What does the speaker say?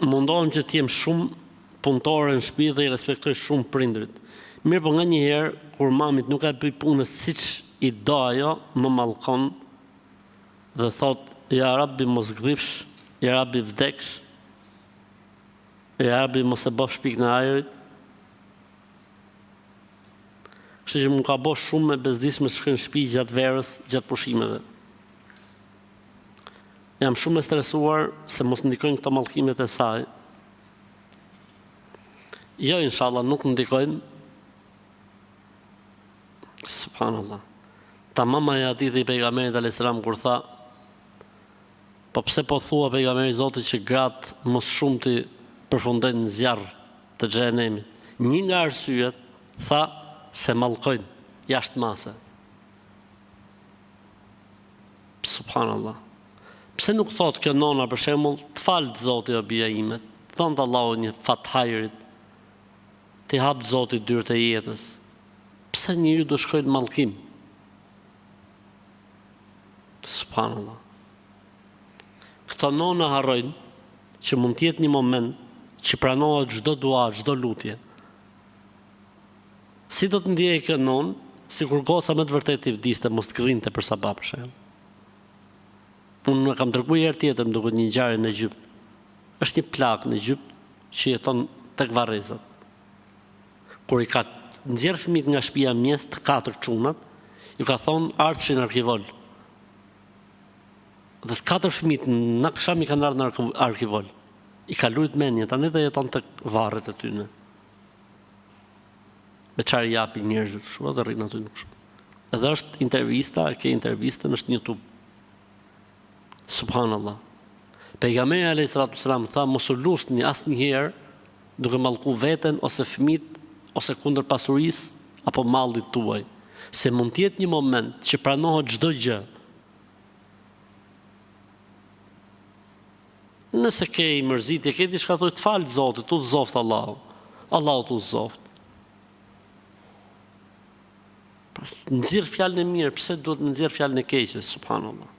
mundohem që t'jem shumë punëtore në shtëpi dhe i respektoj shumë prindrit. Mirë, po nga njëherë, kur mamit nuk e bëj punës siç i do ajo, më mallkon dhe thot, ja Rabbi mos gdhifsh, ja Rabbi vdeksh, ja Rabbi mos e bëf shpik në ajrit. Kështu që më ka bo shumë me bezdisme të shkoj në shtëpi gjatë verës, gjatë pushimeve. Jam shumë e stresuar se mos ndikojnë këto mallkimet e saj. Jo, inshallah, nuk ndikojnë. Subhanallah. Ta mama e hadithi i pejgamberit alayhis salam kur tha, po pse po thua pejgamberi i Zotit që gratë mos shumë të përfundojnë në zjarr të xhenemit. Një nga arsyet tha se mallkojnë jashtë mase. Subhanallah. Pse nuk thot kjo nona për shembull, të falë Zoti o bija ime, thonë Allahu një fat hajrit, të hap Zoti dyert e jetës. Pse njeriu do shkojë në mallkim? Subhanallah. Këto nona harrojnë që mund të jetë një moment që pranohet çdo dua, çdo lutje. Si do të ndjejë kjo nonë, sikur goca më të vërtetë i vdiste mos të gdhinte për sabah për shembull. Unë nuk kam treguar herë tjetër më duket një ngjarje në Egjipt. Është një plagë në Egjipt që jeton tek varrezat. Kur i ka nxjerr fëmijët nga shtëpia mjes të 4 çunat, ju ka thonë ardhshin arkivol. Dhe 4 fëmijët në akşam i kanë ardhur në arkivol. I ka lut mendje tani dhe jeton tek varret e tyre. Me çfarë japin njerëzit kështu dhe rrin aty nuk shumë. Edhe është intervista, ke intervistën është në YouTube. Subhanallah. Pejgamberi alayhis salam tha mos u lusni asnjëherë duke mallku veten ose fëmijët ose kundër pasurisë apo mallit tuaj, se mund të jetë një moment që pranohet çdo gjë. Nëse ke i mërzitje, ke diçka të falë Zotit, tu të zoft Allahu. Allahu tu zoft. Nxirr fjalën e mirë, pse duhet të nxirr fjalën e keqe, subhanallah.